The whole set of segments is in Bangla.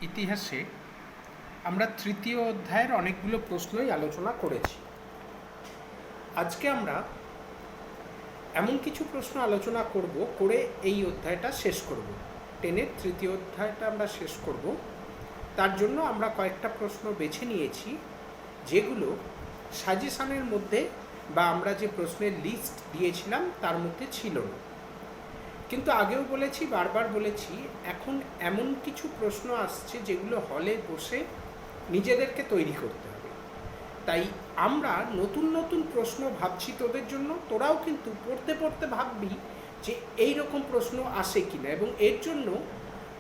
ইতিহাসে আমরা তৃতীয় অধ্যায়ের অনেকগুলো প্রশ্নই আলোচনা করেছি। আজকে আমরা এমন কিছু প্রশ্ন আলোচনা করে এই অধ্যায়টা শেষ করব। 10-এর তৃতীয় অধ্যায়টা আমরা শেষ করব। তার জন্য আমরা কয়েকটা প্রশ্ন বেছে নিয়েছি যেগুলো সাজেশনের মধ্যে বা আমরা যে প্রশ্নের লিস্ট দিয়েছিলাম তার মধ্যে ছিল না। কিন্তু আগেও বলেছি, বারবার বলেছি, এখন এমন কিছু প্রশ্ন আসছে যেগুলো হলে বসে নিজেদেরকে তৈরি করতে হবে। তাই আমরা নতুন নতুন প্রশ্ন ভাবছি তোদের জন্য। তোরাও কিন্তু পড়তে পড়তে ভাববি যে এই রকম প্রশ্ন আসে কিনা, এবং এর জন্য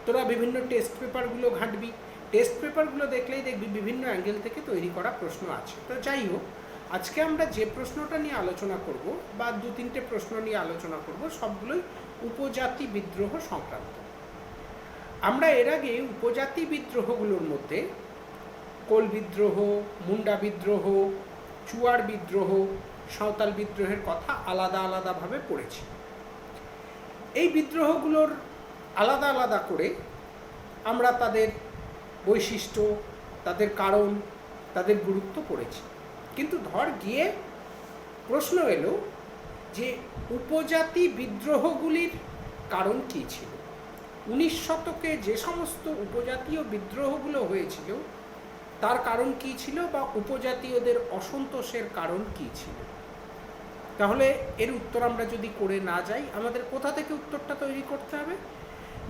তোরা বিভিন্ন টেস্ট পেপারগুলো ঘাঁটবি। টেস্ট পেপারগুলো দেখলেই দেখবি বিভিন্ন অ্যাঙ্গেল থেকে তৈরি করা প্রশ্ন আছে। তো যাই হোক, আজকে আমরা যে প্রশ্নটা নিয়ে আলোচনা করব বা 2-3টে প্রশ্ন নিয়ে আলোচনা করব, সবগুলোই উপজাতি বিদ্রোহ সংক্রান্ত। আমরা এর আগে উপজাতি বিদ্রোহগুলোর মধ্যে কোল বিদ্রোহ, মুন্ডা বিদ্রোহ, চুয়ার বিদ্রোহ, সাঁওতাল বিদ্রোহের কথা আলাদা আলাদাভাবে পড়েছি। এই বিদ্রোহগুলোর আলাদা আলাদা করে আমরা তাদের বৈশিষ্ট্য, তাদের কারণ, তাদের গুরুত্ব পড়েছি। কিন্তু ধর গিয়ে প্রশ্ন এলো যে উপজাতি বিদ্রোহগুলির কারণ কী ছিল। 19 শতকে যে সমস্ত উপজাতীয় বিদ্রোহগুলো হয়েছিল তার কারণ কী ছিল, বা উপজাতীয়দের অসন্তোষের কারণ কী ছিল। তাহলে এর উত্তর আমরা যদি করে না যাই, আমাদের কোথা থেকে উত্তরটা তৈরি করতে হবে?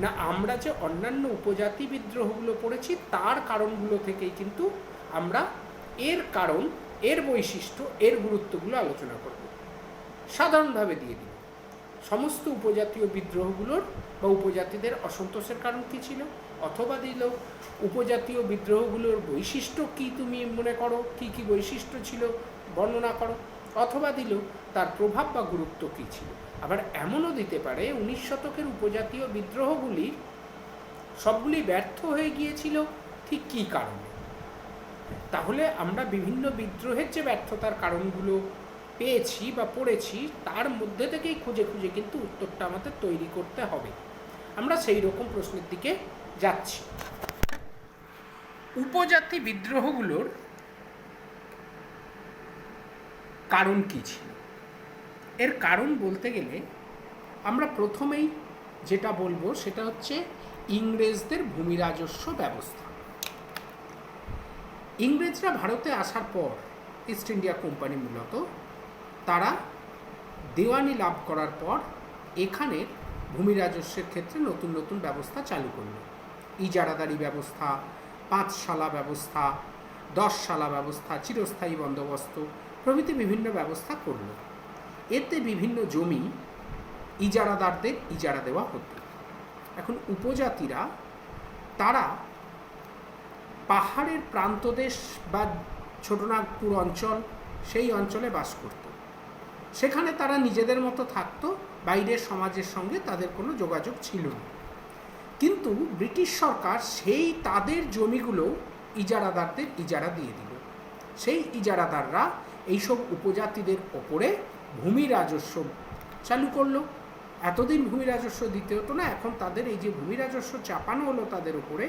না, আমরা যে অন্যান্য উপজাতি বিদ্রোহগুলো পড়েছি তার কারণগুলো থেকেই কিন্তু আমরা এর কারণ, এর বৈশিষ্ট্য, এর গুরুত্বগুলো আলোচনা করব। সাধারণভাবে দিয়ে দিল সমস্ত উপজাতীয় বিদ্রোহগুলোর বা উপজাতিদের অসন্তোষের কারণ কী ছিল, অথবা দিল উপজাতীয় বিদ্রোহগুলোর বৈশিষ্ট্য কী তুমি মনে করো, কী কী বৈশিষ্ট্য ছিল বর্ণনা করো, অথবা দিল তার প্রভাব বা গুরুত্ব কী ছিল। আবার এমনও দিতে পারে 19 শতকের উপজাতীয় বিদ্রোহগুলি সবগুলি ব্যর্থ হয়ে গিয়েছিল ঠিক কী কারণে। তাহলে আমরা বিভিন্ন বিদ্রোহের যে ব্যর্থতার কারণগুলো পেয়েছি বা পড়েছি তার মধ্যে থেকেই খুঁজে খুঁজে কিন্তু উত্তরটা আমাদের তৈরি করতে হবে। আমরা সেই রকম প্রশ্নের দিকে যাচ্ছি। উপজাতি বিদ্রোহগুলোর কারণ কী ছিল? এর কারণ বলতে গেলে আমরা প্রথমেই যেটা বলবো সেটা হচ্ছে ইংরেজদের ভূমি রাজস্ব ব্যবস্থা। ইংরেজরা ভারতে আসার পর, ইস্ট ইন্ডিয়া কোম্পানি মূলত, তারা দেওয়ানি লাভ করার পর এখানে ভূমি রাজস্বের ক্ষেত্রে নতুন নতুন ব্যবস্থা চালু করল। ইজারাদারি ব্যবস্থা, পাঁচশালা ব্যবস্থা, 10 শালা ব্যবস্থা, চিরস্থায়ী বন্দোবস্ত প্রভৃতি বিভিন্ন ব্যবস্থা করল। এতে বিভিন্ন জমি ইজারাদারদের ইজারা দেওয়া হতো। এখন উপজাতিরা তারা পাহাড়ের প্রান্তদেশ বা ছোটনাগপুর অঞ্চল, সেই অঞ্চলে বাস করত। সেখানে তারা নিজেদের মতো থাকতো, বাইরের সমাজের সঙ্গে তাদের কোনো যোগাযোগ ছিল না। কিন্তু ব্রিটিশ সরকার সেই তাদের জমিগুলো ইজারাদারদের ইজারা দিয়ে দিল। সেই ইজারাদাররা এইসব উপজাতিদের ওপরে ভূমি রাজস্ব চালু করলো। এতদিন ভূমি রাজস্ব দিতে হতো না, এখন তাদের এই যে ভূমি রাজস্ব চাপানো হলো তাদের উপরে,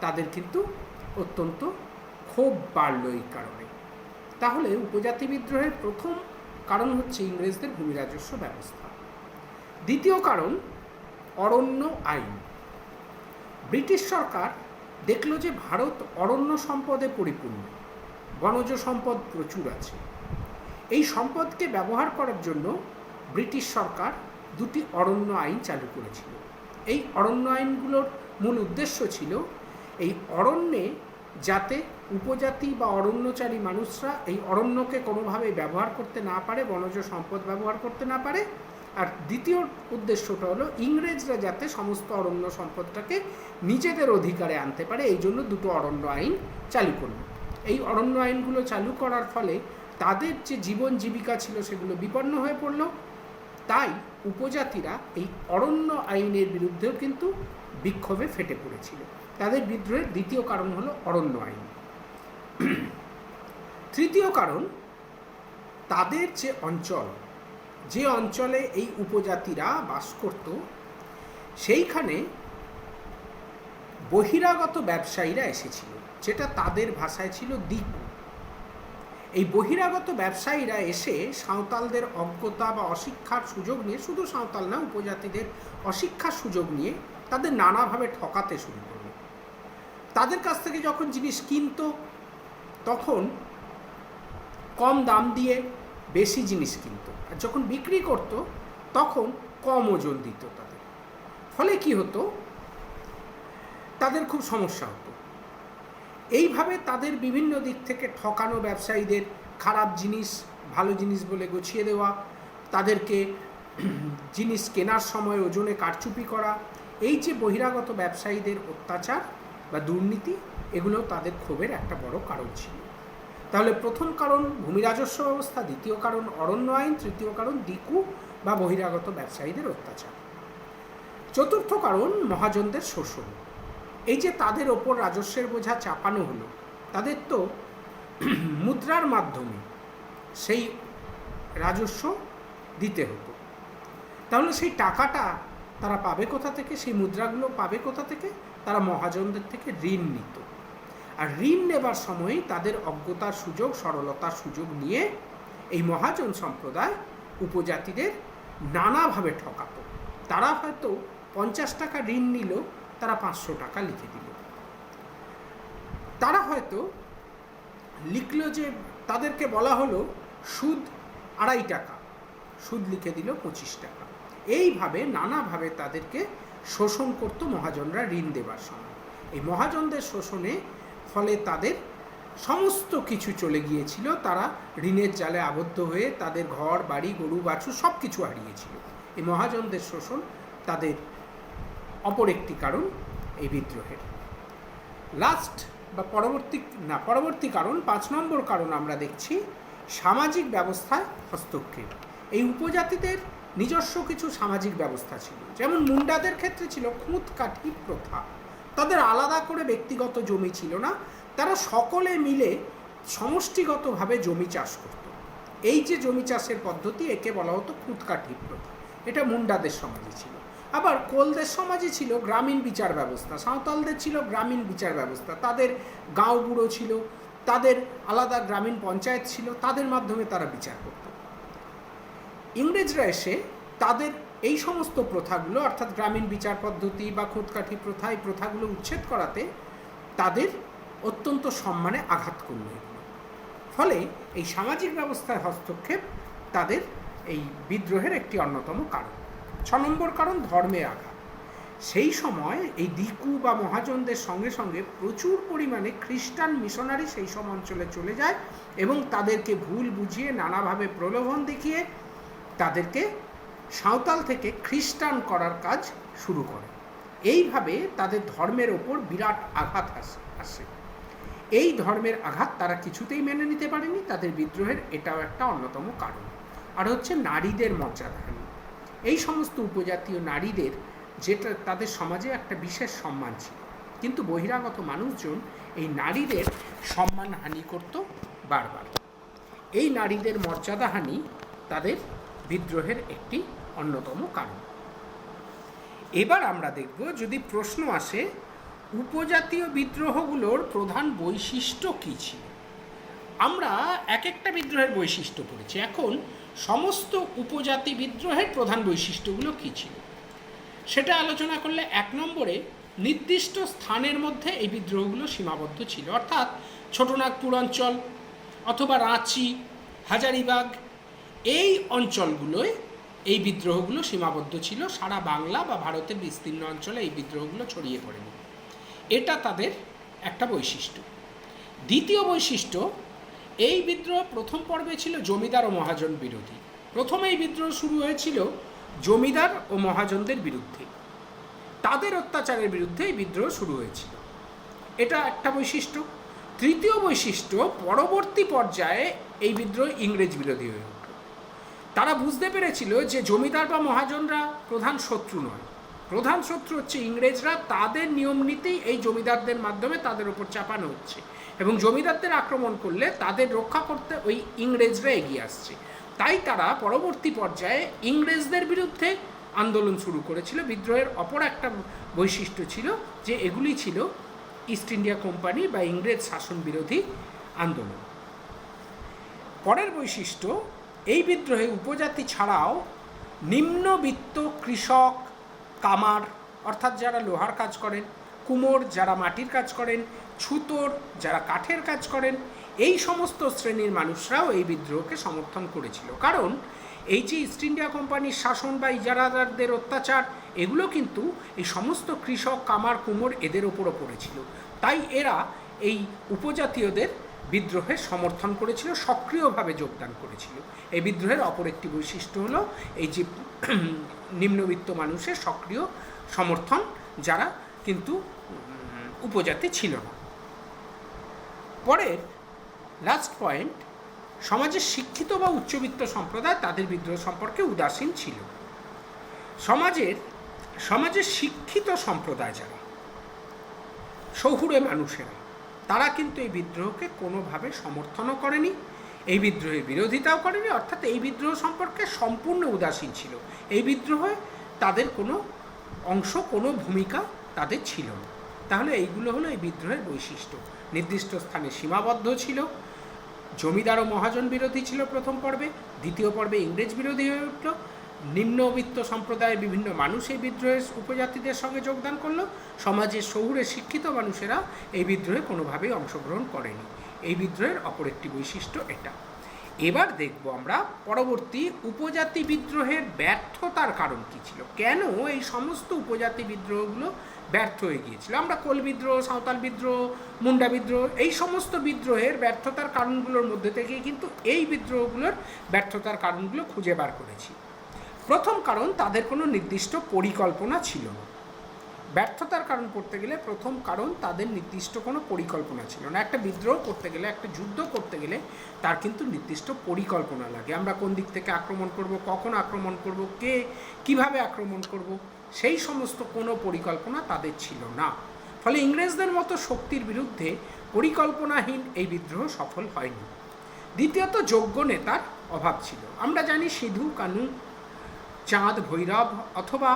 তাদের কিন্তু অত্যন্ত ক্ষোভ বাড়ল এই কারণে। তাহলে উপজাতি বিদ্রোহের প্রথম কারণ হচ্ছে ইংরেজদের ভূমি রাজস্ব ব্যবস্থা। দ্বিতীয় কারণ অরণ্য আইন। ব্রিটিশ সরকার দেখল যে ভারত অরণ্য সম্পদে পরিপূর্ণ, বনজ সম্পদ প্রচুর আছে। এই সম্পদকে ব্যবহার করার জন্য ব্রিটিশ সরকার 2টি অরণ্য আইন চালু করেছিল। এই অরণ্য আইনগুলোর মূল উদ্দেশ্য ছিল এই অরণ্যে যাতে উপজাতি বা অরণ্যচারী মানুষরা এই অরণ্যকে কোনোভাবে ব্যবহার করতে না পারে, বনজ সম্পদ ব্যবহার করতে না পারে। আর দ্বিতীয় উদ্দেশ্যটা হলো ইংরেজরা যাতে সমস্ত অরণ্য সম্পদটাকে নিজেদের অধিকারে আনতে পারে, এই জন্য 2টো অরণ্য আইন চালু করল। এই অরণ্য আইনগুলো চালু করার ফলে তাদের যে জীবন জীবিকা ছিল সেগুলো বিপন্ন হয়ে পড়ল। তাই উপজাতিরা এই অরণ্য আইনের বিরুদ্ধেও কিন্তু বিক্ষোভে ফেটে পড়েছিল। তাদের বিদ্রোহের দ্বিতীয় কারণ হলো অরণ্য আইন। তৃতীয় কারণ, তাদের যে অঞ্চলে এই উপজাতিরা বাস করত সেইখানে বহিরাগত ব্যবসায়ীরা এসেছিল, যেটা তাদের ভাষায় ছিল দিকু। এই বহিরাগত ব্যবসায়ীরা এসে সাঁওতালদের অজ্ঞতা বা অশিক্ষার সুযোগ নিয়ে, শুধু সাঁওতাল না, উপজাতিদের অশিক্ষার সুযোগ নিয়ে তাদের নানাভাবে ঠকাতে শুরু করল। তাদের কাছ থেকে যখন জিনিস কিনত তখন কম দাম দিয়ে বেশি জিনিস কিনত, আর যখন বিক্রি করত তখন কম ওজন দিত তাদের। ফলে কি হতো, তাদের খুব সমস্যা হতো। এইভাবে তাদের বিভিন্ন দিক থেকে ঠকানো ব্যবসায়ীদের, খারাপ জিনিস ভালো জিনিস বলে গুছিয়ে দেওয়া, তাদেরকে জিনিস কেনার সময় ওজনে কারচুপি করা, এই যে বহিরাগত ব্যবসায়ীদের অত্যাচার বা দুর্নীতি, এগুলো তাদের ক্ষোভের একটা বড় কারণ ছিল। তাহলে প্রথম কারণ ভূমি রাজস্ব ব্যবস্থা, দ্বিতীয় কারণ অরণ্য আইন, তৃতীয় কারণ দিকু বা বহিরাগত ব্যবসায়ীদের অত্যাচার। চতুর্থ কারণ মহাজনদের শোষণ। এই যে তাদের ওপর রাজস্বের বোঝা চাপানো হলো, তাদের তো মুদ্রার মাধ্যমে সেই রাজস্ব দিতে হতো। তাহলে সেই টাকাটা তারা পাবে কোথা থেকে, সেই মুদ্রাগুলো পাবে কোথা থেকে? তারা মহাজনদের থেকে ঋণ নিত। আর ঋণ নেবার সময় তাদের অজ্ঞতার সুযোগ, সরলতার সুযোগ নিয়ে এই মহাজন সম্প্রদায় উপজাতিদের নানাভাবে ঠকাত। তারা হয়তো 50 টাকা ঋণ নিল, তারা 500 টাকা লিখে দিল। তারা হয়তো লিখল যে, তাদেরকে বলা হলো সুদ 2.5 টাকা, সুদ লিখে দিল 25 টাকা। এইভাবে নানাভাবে তাদেরকে শোষণ করত মহাজনরা ঋণ দেবার সময়। এই মহাজনদের শোষণে ফলে তাদের সমস্ত কিছু চলে গিয়েছিল। তারা ঋণের জালে আবদ্ধ হয়ে তাদের ঘর বাড়ি গরু বাছুর সব কিছু হারিয়েছিল। এই মহাজনদের শোষণ তাদের অপর একটি কারণ এই বিদ্রোহের। পরবর্তী কারণ 5 নম্বর কারণ আমরা দেখছি সামাজিক ব্যবস্থায় হস্তক্ষেপ। এই উপজাতিদের নিজস্ব কিছু সামাজিক ব্যবস্থা ছিল। যেমন মুন্ডাদের ক্ষেত্রে ছিল খুঁতকাঠি প্রথা। তাদের আলাদা করে ব্যক্তিগত জমি ছিল না, তারা সকলে মিলে সমষ্টিগতভাবে জমি চাষ করত। এই যে জমি চাষের পদ্ধতি, একে বলা হতো খুঁতকাঠি প্রথা। এটা মুন্ডাদের সমাজে ছিল। আবার কোলদের সমাজে ছিল গ্রামীণ বিচার ব্যবস্থা, সাঁওতালদের ছিল গ্রামীণ বিচার ব্যবস্থা। তাদের গাঁও বুড়ো ছিল, তাদের আলাদা গ্রামীণ পঞ্চায়েত ছিল, তাদের মাধ্যমে তারা বিচার করত। ইংরেজরা এসে তাদের এই সমস্ত প্রথাগুলো, অর্থাৎ গ্রামীণ বিচার পদ্ধতি বা খুঁতকাঠি প্রথা, এই প্রথাগুলো উচ্ছেদ করাতে তাদের অত্যন্ত সম্মানে আঘাত করল। ফলে এই সামাজিক ব্যবস্থায় হস্তক্ষেপ তাদের এই বিদ্রোহের একটি অন্যতম কারণ। 6 নম্বর কারণ ধর্মের আঘাত। সেই সময় এই দিকু বা মহাজনদের সঙ্গে সঙ্গে প্রচুর পরিমাণে খ্রিস্টান মিশনারি সেই সব অঞ্চলে চলে যায় এবং তাদেরকে ভুল বুঝিয়ে নানাভাবে প্রলোভন দেখিয়ে তাদেরকে সাঁওতাল থেকে খ্রিস্টান করার কাজ শুরু করে। এইভাবে তাদের ধর্মের ওপর বিরাট আঘাত আসে। এই ধর্মের আঘাত তারা কিছুতেই মেনে নিতে পারেনি। তাদের বিদ্রোহের এটাও একটা অন্যতম কারণ। আর হচ্ছে নারীদের মর্যাদাহানি। এই সমস্ত উপজাতীয় নারীদের, যেটা তাদের সমাজে একটা বিশেষ সম্মান ছিল, কিন্তু বহিরাগত মানুষজন এই নারীদের সম্মানহানি করত বারবার। এই নারীদের মর্যাদাহানি তাদের বিদ্রোহের একটি অন্যতম কারণ। এবার আমরা দেখব, যদি প্রশ্ন আসে উপজাতীয় বিদ্রোহগুলোর প্রধান বৈশিষ্ট্য কী ছিল। আমরা এক একটা বিদ্রোহের বৈশিষ্ট্য পড়েছি, এখন সমস্ত উপজাতি বিদ্রোহের প্রধান বৈশিষ্ট্যগুলো কী ছিল সেটা আলোচনা করলে 1 নম্বরে নির্দিষ্ট স্থানের মধ্যে এই বিদ্রোহগুলো সীমাবদ্ধ ছিল। অর্থাৎ ছোটনাগপুর অঞ্চল অথবা রাঁচি, হাজারিবাগ, এই অঞ্চলগুলোয় এই বিদ্রোহগুলো সীমাবদ্ধ ছিল। সারা বাংলা বা ভারতের বিস্তীর্ণ অঞ্চলে এই বিদ্রোহগুলো ছড়িয়ে পড়েনি। এটা তাদের একটা বৈশিষ্ট্য। দ্বিতীয় বৈশিষ্ট্য, এই বিদ্রোহ প্রথম পর্বে ছিল জমিদার ও মহাজন বিরোধী। প্রথমে এই বিদ্রোহ শুরু হয়েছিল জমিদার ও মহাজনদের বিরুদ্ধে, তাদের অত্যাচারের বিরুদ্ধে এই বিদ্রোহ শুরু হয়েছিল। এটা একটা বৈশিষ্ট্য। তৃতীয় বৈশিষ্ট্য, পরবর্তী পর্যায়ে এই বিদ্রোহ ইংরেজ বিরোধী হয়ে উঠল। তারা বুঝতে পেরেছিল যে জমিদার বা মহাজনরা প্রধান শত্রু নয়, প্রধান শত্রু হচ্ছে ইংরেজরা। তাদের নিয়ম নীতি এই জমিদারদের মাধ্যমে তাদের উপর চাপানো হচ্ছে এবং জমিদারদের আক্রমণ করলে তাদের রক্ষা করতে ওই ইংরেজরা এগিয়ে আসছে। তাই তারা পরবর্তী পর্যায়ে ইংরেজদের বিরুদ্ধে আন্দোলন শুরু করেছিল। বিদ্রোহের অপর একটা বৈশিষ্ট্য ছিল যে এগুলি ছিল ইস্ট ইন্ডিয়া কোম্পানি বা ইংরেজ শাসন বিরোধী আন্দোলন। পরের বৈশিষ্ট্য, এই বিদ্রোহে উপজাতি ছাড়াও নিম্নবিত্ত কৃষক, কামার অর্থাৎ যারা লোহার কাজ করেন, কুমোর যারা মাটির কাজ করেন, ছুতোর যারা কাঠের কাজ করেন, এই সমস্ত শ্রেণীর মানুষরাও এই বিদ্রোহকে সমর্থন করেছিল। কারণ এই যে ইস্ট ইন্ডিয়া কোম্পানির শাসন বা ইজারাদারদের অত্যাচার, এগুলো কিন্তু এই সমস্ত কৃষক, কামার, কুমোর এদের ওপরও পড়েছিল। তাই এরা এই উপজাতীয়দের বিদ্রোহে সমর্থন করেছিল, সক্রিয়ভাবে যোগদান করেছিল। এই বিদ্রোহের অপর একটি বৈশিষ্ট্য হলো এই যে নিম্নবিত্ত মানুষের সক্রিয় সমর্থন, যারা কিন্তু উপজাতি ছিল না। পরের লাস্ট পয়েন্ট, সমাজের শিক্ষিত বা উচ্চবিত্ত সম্প্রদায় তাদের বিদ্রোহ সম্পর্কে উদাসীন ছিল। সমাজের শিক্ষিত সম্প্রদায় যারা শহুরে মানুষেরা, তারা কিন্তু এই বিদ্রোহকে কোনোভাবে সমর্থনও করেনি, এই বিদ্রোহের বিরোধিতাও করেনি, অর্থাৎ এই বিদ্রোহ সম্পর্কে সম্পূর্ণ উদাসীন ছিল। এই বিদ্রোহে তাদের কোনো অংশ, কোনো ভূমিকা তাদের ছিল না। তাহলে এইগুলো হলো এই বিদ্রোহের বৈশিষ্ট্য। নির্দিষ্ট স্থানে সীমাবদ্ধ ছিল, জমিদার ও মহাজন বিরোধী ছিল প্রথম পর্বে, দ্বিতীয় পর্বে ইংরেজ বিরোধী হয়ে উঠল, নিম্নবিত্ত সম্প্রদায়ের বিভিন্ন মানুষ এই বিদ্রোহের উপজাতিদের সঙ্গে যোগদান করলো, সমাজের শহুরে শিক্ষিত মানুষেরা এই বিদ্রোহে কোনোভাবেই অংশগ্রহণ করেনি। এই বিদ্রোহের অপর একটি বৈশিষ্ট্য এটা। এবার দেখব আমরা পরবর্তী উপজাতি বিদ্রোহের ব্যর্থতার কারণ কী ছিল, কেন এই সমস্ত উপজাতি বিদ্রোহগুলো ব্যর্থ হয়ে গিয়েছিল। আমরা কোল বিদ্রোহ, সাঁওতাল বিদ্রোহ, মুন্ডা বিদ্রোহ, এই সমস্ত বিদ্রোহের ব্যর্থতার কারণগুলোর মধ্যে থেকেই কিন্তু এই বিদ্রোহগুলোর ব্যর্থতার কারণগুলো খুঁজে বার করেছি। প্রথম কারণ, তাদের কোনো নির্দিষ্ট পরিকল্পনা ছিল না। ব্যর্থতার কারণ করতে গেলে প্রথম কারণ, তাদের নির্দিষ্ট কোনো পরিকল্পনা ছিল না। একটা বিদ্রোহ করতে গেলে, একটা যুদ্ধ করতে গেলে তার কিন্তু নির্দিষ্ট পরিকল্পনা লাগে। আমরা কোন দিক থেকে আক্রমণ করব, কখন আক্রমণ করব, কে কিভাবে আক্রমণ করব, সেই সমস্ত কোনো পরিকল্পনা তাদের ছিল না। ফলে ইংরেজদের মতো শক্তির বিরুদ্ধে পরিকল্পনাহীন এই বিদ্রোহ সফল হয়নি। দ্বিতীয়ত, যোগ্য নেতার অভাব ছিল। আমরা জানি সিধু কানু, চাঁদ ভৈরব অথবা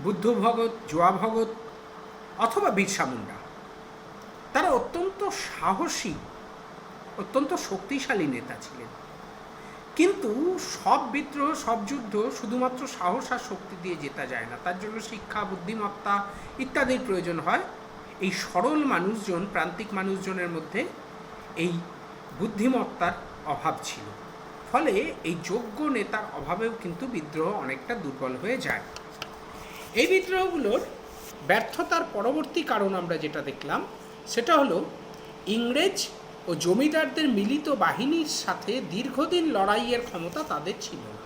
বুদ্ধ ভগত, জোয়া ভগত অথবা বিরসা মুন্ডা, তারা অত্যন্ত সাহসী, অত্যন্ত শক্তিশালী নেতা ছিলেন। কিন্তু সব বিদ্রোহ, সব যুদ্ধ শুধুমাত্র সাহস আর শক্তি দিয়ে জেতা যায় না, তার জন্য শিক্ষা, বুদ্ধিমত্তা ইত্যাদির প্রয়োজন হয়। এই সরল মানুষজন, প্রান্তিক মানুষজনের মধ্যে এই বুদ্ধিমত্তার অভাব ছিল। ফলে এই যোগ্য নেতার অভাবেও কিন্তু বিদ্রোহ অনেকটা দুর্বল হয়ে যায়। এই বিদ্রোহগুলোর ব্যর্থতার পরবর্তী কারণ আমরা যেটা দেখলাম সেটা হলো ইংরেজ ও জমিদারদের মিলিত বাহিনীর সাথে দীর্ঘদিন লড়াইয়ের ক্ষমতা তাদের ছিল না।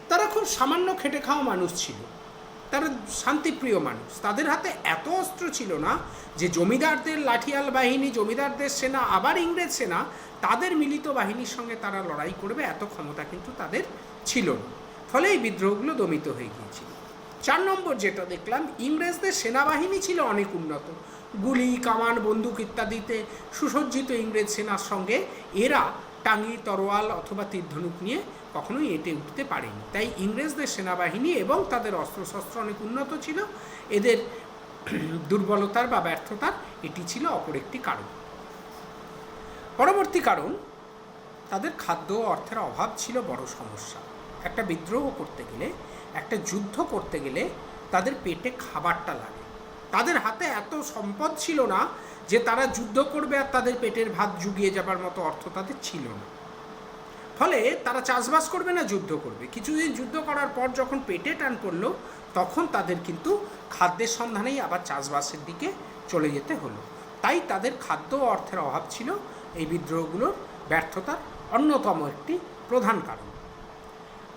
তারা খুব সামান্য খেটে খাওয়া মানুষ ছিল, তারা শান্তিপ্রিয় মানুষ। তাদের হাতে এত অস্ত্র ছিল না যে জমিদারদের লাঠিয়াল বাহিনী, জমিদারদের সেনা, আবার ইংরেজ সেনা, তাদের মিলিত বাহিনীর সঙ্গে তারা লড়াই করবে, এত ক্ষমতা কিন্তু তাদের ছিল না। ফলে এই বিদ্রোহগুলো দমিত হয়ে গিয়েছিল। 4 নম্বর যেটা দেখলাম, ইংরেজদের সেনাবাহিনী ছিল অনেক উন্নত, গুলি, কামান, বন্দুক ইত্যাদিতে সুসজ্জিত ইংরেজ সেনার সঙ্গে এরা টাঙ্গি, তরোয়াল অথবা তীরধনুক নিয়ে কখনোই এঁটে উঠতে পারেনি। তাই ইংরেজদের সেনাবাহিনী এবং তাদের অস্ত্রশস্ত্র অনেক উন্নত ছিল। এদের দুর্বলতার বা ব্যর্থতার এটি ছিল অপর একটি কারণ। পরবর্তী কারণ, তাদের খাদ্য ও অর্থের অভাব ছিল বড় সমস্যা। একটা বিদ্রোহ করতে গেলে, একটা যুদ্ধ করতে গেলে তাদের পেটে খাবারটা লাগে। তাদের হাতে এত সম্পদ ছিল না যে তারা যুদ্ধ করবে আর তাদের পেটের ভাত জুগিয়ে যাবার মতো অর্থ তাদের ছিল না। ফলে তারা চাষবাস করবে না, যুদ্ধ করবে। কিছুদিন যুদ্ধ করার পর যখন পেটে টান পড়লো, তখন তাদের কিন্তু খাদ্যের সন্ধানেই আবার চাষবাসের দিকে চলে যেতে হলো। তাই তাদের খাদ্য ও অর্থের অভাব ছিল এই বিদ্রোহগুলোর ব্যর্থতার অন্যতম একটি প্রধান কারণ।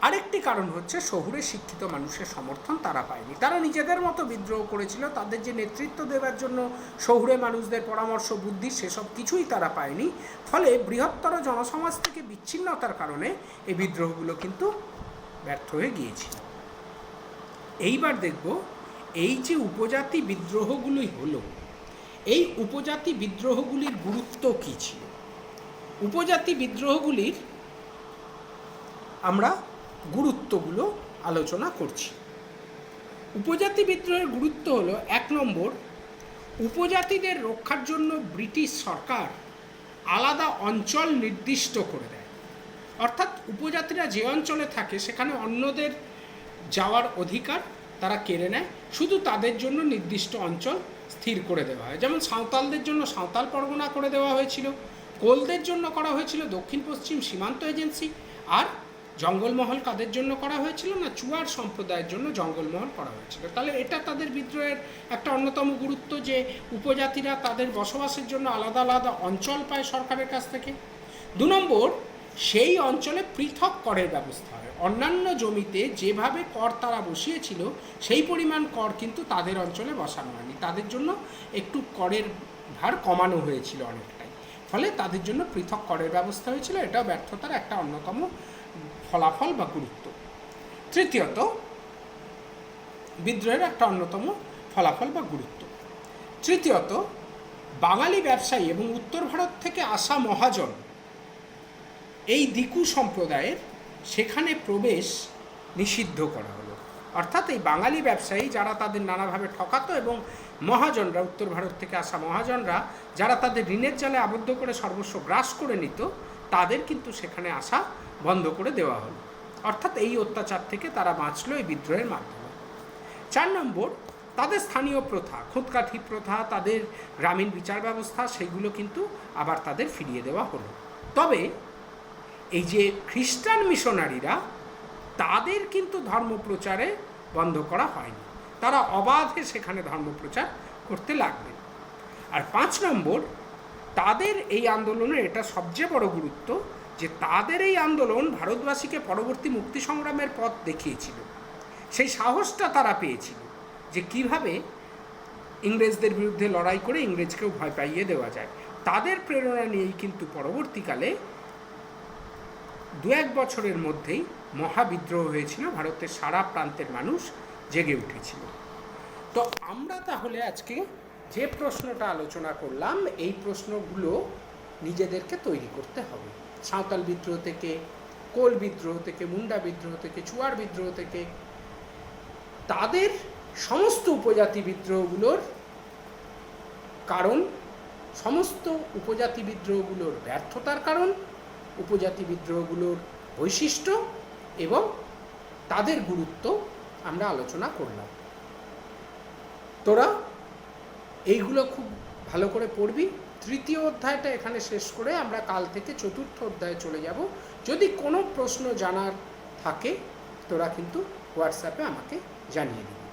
আরেকটি কারণ হচ্ছে শহুরে শিক্ষিত মানুষের সমর্থন তারা পায়নি। তারা নিজেদের মতো বিদ্রোহ করেছিল, তাদের যে নেতৃত্ব দেওয়ার জন্য শহুরে মানুষদের পরামর্শ, বুদ্ধি, সেসব কিছুই তারা পায়নি। ফলে বৃহত্তর জনসমাজ থেকে বিচ্ছিন্নতার কারণে এই বিদ্রোহগুলো কিন্তু ব্যর্থ হয়ে গিয়েছিল। এইবার দেখব এই যে উপজাতি বিদ্রোহগুলি হলো, এই উপজাতি বিদ্রোহগুলির গুরুত্ব কী ছিল। উপজাতি বিদ্রোহগুলির আমরা গুরুত্বগুলো আলোচনা করছি। উপজাতি বিদ্রোহের গুরুত্ব হলো, 1 নম্বর, উপজাতিদের রক্ষার জন্য ব্রিটিশ সরকার আলাদা অঞ্চল নির্দিষ্ট করে দেয়। অর্থাৎ উপজাতিরা যে অঞ্চলে থাকে সেখানে অন্যদের যাওয়ার অধিকার তারা কেড়ে নেয়, শুধু তাদের জন্য নির্দিষ্ট অঞ্চল স্থির করে দেওয়া হয়। যেমন সাঁওতালদের জন্য সাঁওতাল পরগনা করে দেওয়া হয়েছিল, কোলদের জন্য করা হয়েছিল দক্ষিণ পশ্চিম সীমান্ত এজেন্সি, আর জঙ্গলমহল কাদের জন্য করা হয়েছিল না, চুয়ার সম্প্রদায়ের জন্য জঙ্গলমহল করা হয়েছিল। তাহলে এটা তাদের বিদ্রোহের একটা অন্যতম গুরুত্ব, যে উপজাতিরা তাদের বসবাসের জন্য আলাদা আলাদা অঞ্চল পায় সরকারের কাছ থেকে। 2 নম্বর, সেই অঞ্চলে পৃথক করের ব্যবস্থা হয়। অন্যান্য জমিতে যেভাবে কর তারা বসিয়েছিল সেই পরিমাণ কর কিন্তু তাদের অঞ্চলে বসানো হয়নি, তাদের জন্য একটু করের ভার কমানো হয়েছিল অনেকটাই, ফলে তাদের জন্য পৃথক করের ব্যবস্থা হয়েছিল। এটাও ব্যর্থতার একটা অন্যতম ফলাফল বা গুরুত্ব। তৃতীয়ত, বিদ্রোহের একটা অন্যতম ফলাফল বা গুরুত্ব, তৃতীয়ত, বাঙালি ব্যবসায়ী এবং উত্তর ভারত থেকে আসা মহাজন এই দিকু সম্প্রদায়ের সেখানে প্রবেশ নিষিদ্ধ করা হলো। অর্থাৎ এই বাঙালি ব্যবসায়ী যারা তাদের নানাভাবে ঠকাতো এবং মহাজনরা, উত্তর ভারত থেকে আসা মহাজনরা যারা তাদের ঋণের জালে আবদ্ধ করে সর্বস্ব গ্রাস করে নিত, তাদের কিন্তু সেখানে আসা বন্ধ করে দেওয়া হলো। অর্থাৎ এই অত্যাচার থেকে তারা বাঁচল এই বিদ্রোহের মাধ্যমে। 4 নম্বর, তাদের স্থানীয় প্রথা, খুঁতকাঠি প্রথা, তাদের গ্রামীণ বিচার ব্যবস্থা, সেগুলো কিন্তু আবার তাদের ফিরিয়ে দেওয়া হলো। তবে এই যে খ্রিস্টান মিশনারিরা, তাদের কিন্তু ধর্মপ্রচারে বন্ধ করা হয়নি, তারা অবাধে সেখানে ধর্মপ্রচার করতে লাগবেন। আর 5 নম্বর, তাদের এই আন্দোলনের এটা সবচেয়ে বড় গুরুত্ব, যে তাদের এই আন্দোলন ভারতবাসীকে পরবর্তী মুক্তি সংগ্রামের পথ দেখিয়েছিল। সেই সাহসটা তারা পেয়েছিল যে কিভাবে ইংরেজদের বিরুদ্ধে লড়াই করে ইংরেজকেও ভয় পাইয়ে দেওয়া যায়। তাদের প্রেরণা নিয়েই কিন্তু পরবর্তীকালে 2-1 বছরের মধ্যেই মহাবিদ্রোহ হয়েছিল, ভারতের সারা প্রান্তের মানুষ জেগে উঠেছিল। তো আমরা তাহলে আজকে যে প্রশ্নটা আলোচনা করলাম, এই প্রশ্নগুলো নিজেদেরকে তৈরি করতে হবে। সাঁওতাল বিদ্রোহ থেকে, কোল বিদ্রোহ থেকে, মুন্ডা বিদ্রোহ থেকে, চুয়ার বিদ্রোহ থেকে, তাদের সমস্ত উপজাতি বিদ্রোহগুলোর কারণ, সমস্ত উপজাতি বিদ্রোহগুলোর ব্যর্থতার কারণ, উপজাতি বিদ্রোহগুলোর বৈশিষ্ট্য এবং তাদের গুরুত্ব আমরা আলোচনা করলাম। তোরা এইগুলো খুব ভালো করে পড়বি। 3য় অধ্যায়টা এখানে শেষ করে আমরা কাল থেকে 4র্থ অধ্যায়ে চলে যাব। যদি কোনো প্রশ্ন জানার থাকে তোরা কিন্তু হোয়াটসঅ্যাপে আমাকে জানিয়ে দিবি।